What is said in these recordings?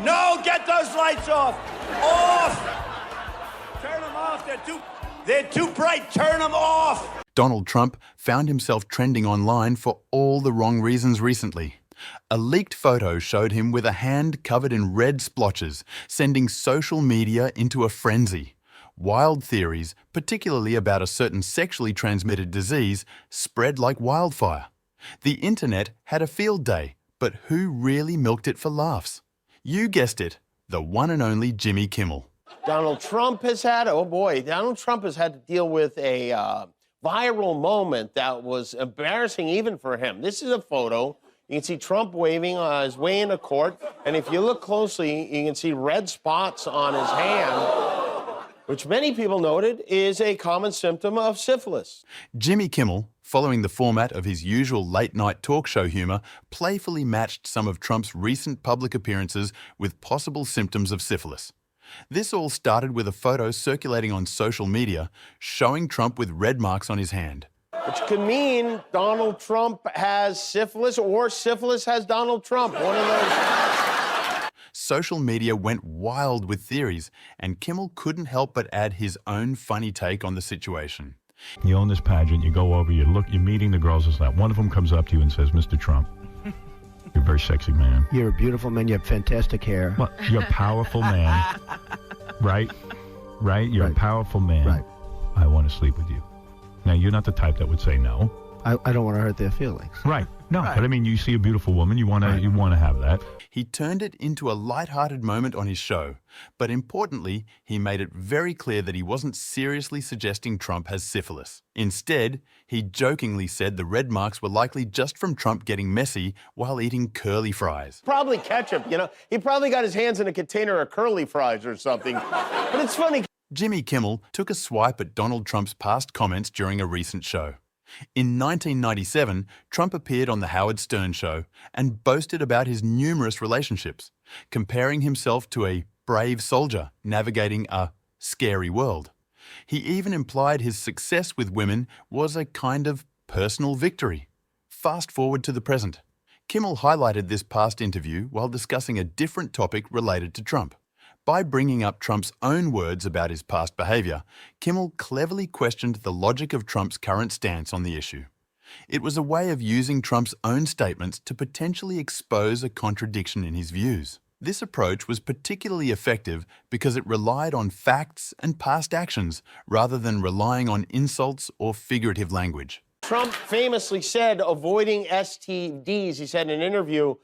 No, get those lights off! Off! Turn them off, they're too bright, turn them off! Donald Trump found himself trending online for all the wrong reasons recently. A leaked photo showed him with a hand covered in red splotches, sending social media into a frenzy. Wild theories, particularly about a certain sexually transmitted disease, spread like wildfire. The internet had a field day, but who really milked it for laughs? You guessed it, the one and only Jimmy Kimmel. Donald Trump has had to deal with a viral moment that was embarrassing even for him. This is a photo. You can see Trump waving his way into court, and if you look closely, you can see red spots on his hand, which many people noted is a common symptom of syphilis. Jimmy Kimmel, following the format of his usual late-night talk show humor, playfully matched some of Trump's recent public appearances with possible symptoms of syphilis. This all started with a photo circulating on social media showing Trump with red marks on his hand. Which could mean Donald Trump has syphilis or syphilis has Donald Trump, one of those. Social media went wild with theories, and Kimmel couldn't help but add his own funny take on the situation. You own this pageant, you go over, you're meeting the girls, it's like one of them comes up to you and says, "Mr. Trump, you're a very sexy man. You're a beautiful man, you have fantastic hair. Well, you're a powerful man." Right? You're Right. a powerful man. Right. I want to sleep with you. Now, you're not the type that would say no. I don't want to hurt their feelings. Right. No, but I mean, you see a beautiful woman, you want to have that. He turned it into a light-hearted moment on his show, but importantly, he made it very clear that he wasn't seriously suggesting Trump has syphilis. Instead, he jokingly said the red marks were likely just from Trump getting messy while eating curly fries. Probably ketchup, you know. He probably got his hands in a container of curly fries or something. But it's funny. Jimmy Kimmel took a swipe at Donald Trump's past comments during a recent show. In 1997, Trump appeared on The Howard Stern Show and boasted about his numerous relationships, comparing himself to a brave soldier navigating a scary world. He even implied his success with women was a kind of personal victory. Fast forward to the present. Kimmel highlighted this past interview while discussing a different topic related to Trump. By bringing up Trump's own words about his past behavior, Kimmel cleverly questioned the logic of Trump's current stance on the issue. It was a way of using Trump's own statements to potentially expose a contradiction in his views. This approach was particularly effective because it relied on facts and past actions rather than relying on insults or figurative language. Trump famously said avoiding STDs, he said in an interview,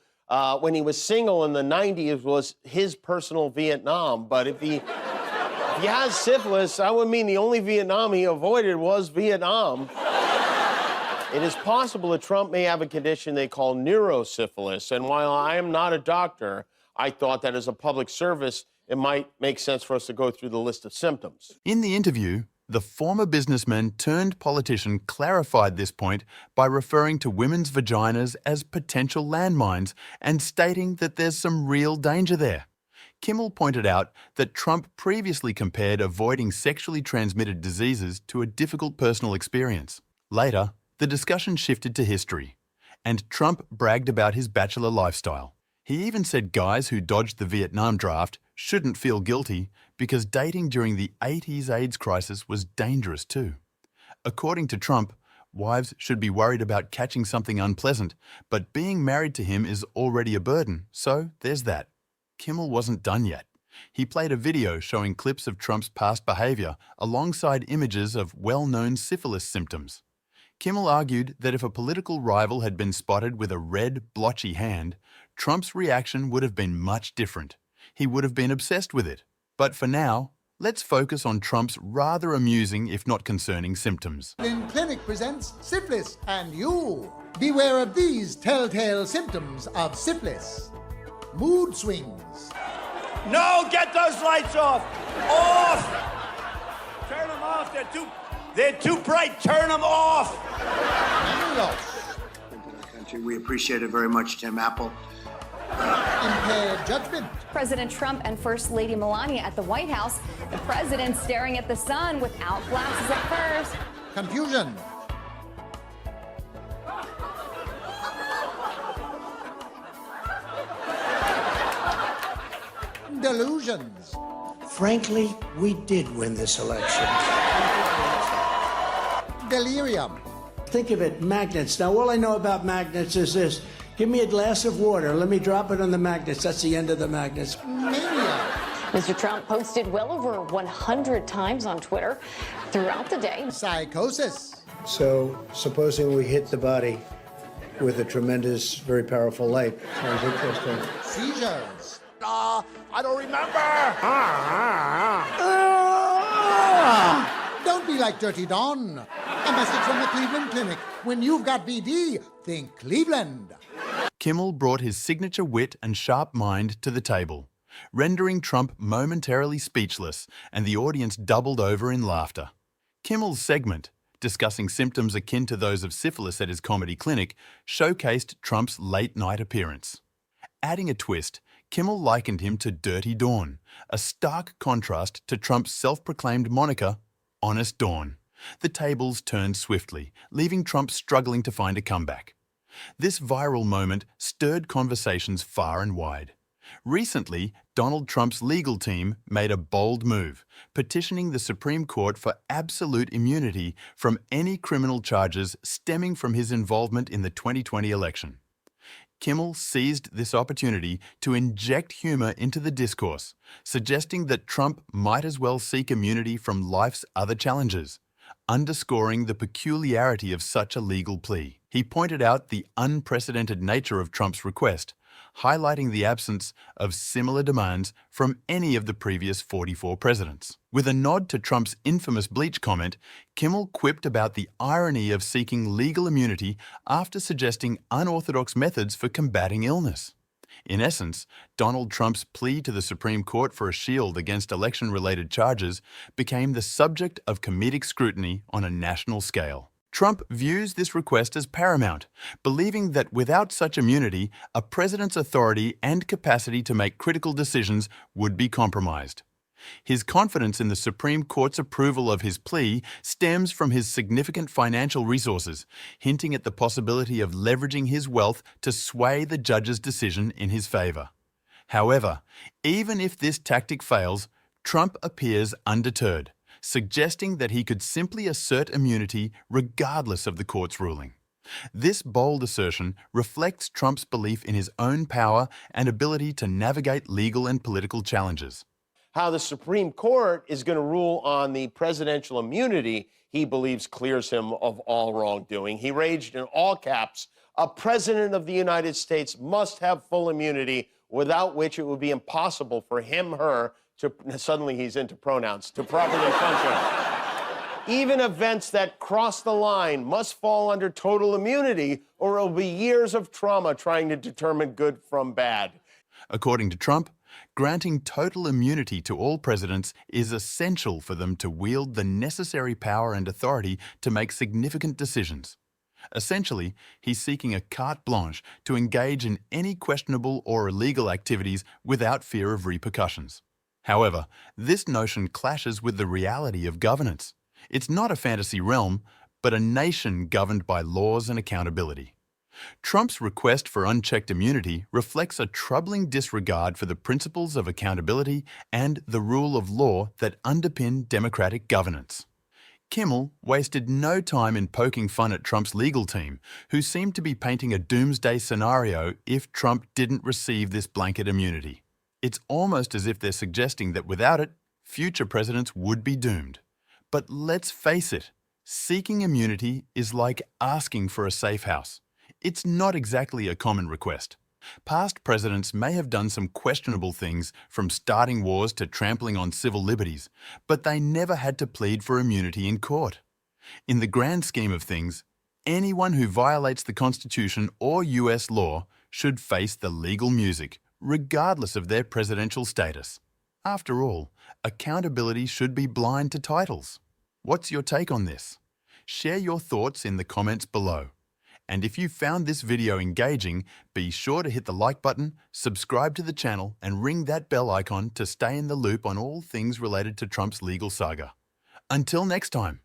when he was single in the 90s was his personal Vietnam. But if he has syphilis, that would mean the only Vietnam he avoided was Vietnam. It is possible that Trump may have a condition they call neurosyphilis. And while I am not a doctor, I thought that as a public service, it might make sense for us to go through the list of symptoms. In the interview, the former businessman turned politician clarified this point by referring to women's vaginas as potential landmines and stating that there's some real danger there. Kimmel pointed out that Trump previously compared avoiding sexually transmitted diseases to a difficult personal experience. Later, the discussion shifted to history, and Trump bragged about his bachelor lifestyle. He even said guys who dodged the Vietnam draft shouldn't feel guilty because dating during the 80s AIDS crisis was dangerous too. According to Trump, wives should be worried about catching something unpleasant, but being married to him is already a burden, so there's that. Kimmel wasn't done yet. He played a video showing clips of Trump's past behavior alongside images of well-known syphilis symptoms. Kimmel argued that if a political rival had been spotted with a red, blotchy hand, Trump's reaction would have been much different. He would have been obsessed with it. But for now, let's focus on Trump's rather amusing, if not concerning, symptoms. In Clinic presents Syphilis, and you beware of these telltale symptoms of syphilis. Mood swings. No, get those lights off! Off! Turn them off, they're too bright, turn them off! Memory loss. We appreciate it very much, Tim Apple. Impaired judgment. President Trump and First Lady Melania at the White House. The president staring at the sun without glasses at first. Confusion. delusions. Frankly, we did win this election. Delirium. Think of it, magnets. Now, all I know about magnets is this. Give me a glass of water. Let me drop it on the magnets. That's the end of the magnets. Mania. Mr. Trump posted well over 100 times on Twitter throughout the day. Psychosis. So, supposing we hit the body with a tremendous, very powerful light. Sounds interesting. Seizures. I don't remember. Don't be like Dirty Don. A message from the Cleveland Clinic. When you've got BD, think Cleveland. Kimmel brought his signature wit and sharp mind to the table, rendering Trump momentarily speechless, and the audience doubled over in laughter. Kimmel's segment, discussing symptoms akin to those of syphilis at his comedy clinic, showcased Trump's late-night appearance. Adding a twist, Kimmel likened him to Dirty Dawn, a stark contrast to Trump's self-proclaimed moniker, Honest Dawn. The tables turned swiftly, leaving Trump struggling to find a comeback. This viral moment stirred conversations far and wide. Recently, Donald Trump's legal team made a bold move, petitioning the Supreme Court for absolute immunity from any criminal charges stemming from his involvement in the 2020 election. Kimmel seized this opportunity to inject humor into the discourse, suggesting that Trump might as well seek immunity from life's other challenges, underscoring the peculiarity of such a legal plea. He pointed out the unprecedented nature of Trump's request, highlighting the absence of similar demands from any of the previous 44 presidents. With a nod to Trump's infamous bleach comment, Kimmel quipped about the irony of seeking legal immunity after suggesting unorthodox methods for combating illness. In essence, Donald Trump's plea to the Supreme Court for a shield against election-related charges became the subject of comedic scrutiny on a national scale. Trump views this request as paramount, believing that without such immunity, a president's authority and capacity to make critical decisions would be compromised. His confidence in the Supreme Court's approval of his plea stems from his significant financial resources, hinting at the possibility of leveraging his wealth to sway the judge's decision in his favor. However, even if this tactic fails, Trump appears undeterred, suggesting that he could simply assert immunity regardless of the court's ruling. This bold assertion reflects Trump's belief in his own power and ability to navigate legal and political challenges. How the Supreme Court is going to rule on the presidential immunity he believes clears him of all wrongdoing. He raged in all caps, "A president of the United States must have full immunity, without which it would be impossible for him, her, to," suddenly he's into pronouns, "to properly function. Even events that cross the line must fall under total immunity, or it will be years of trauma trying to determine good from bad." According to Trump, granting total immunity to all presidents is essential for them to wield the necessary power and authority to make significant decisions. Essentially, he's seeking a carte blanche to engage in any questionable or illegal activities without fear of repercussions. However, this notion clashes with the reality of governance. It's not a fantasy realm, but a nation governed by laws and accountability. Trump's request for unchecked immunity reflects a troubling disregard for the principles of accountability and the rule of law that underpin democratic governance. Kimmel wasted no time in poking fun at Trump's legal team, who seemed to be painting a doomsday scenario if Trump didn't receive this blanket immunity. It's almost as if they're suggesting that without it, future presidents would be doomed. But let's face it, seeking immunity is like asking for a safe house. It's not exactly a common request. Past presidents may have done some questionable things, from starting wars to trampling on civil liberties, but they never had to plead for immunity in court. In the grand scheme of things, anyone who violates the Constitution or US law should face the legal music, regardless of their presidential status. After all, accountability should be blind to titles. What's your take on this? Share your thoughts in the comments below. And if you found this video engaging, be sure to hit the like button, subscribe to the channel, and ring that bell icon to stay in the loop on all things related to Trump's legal saga. Until next time.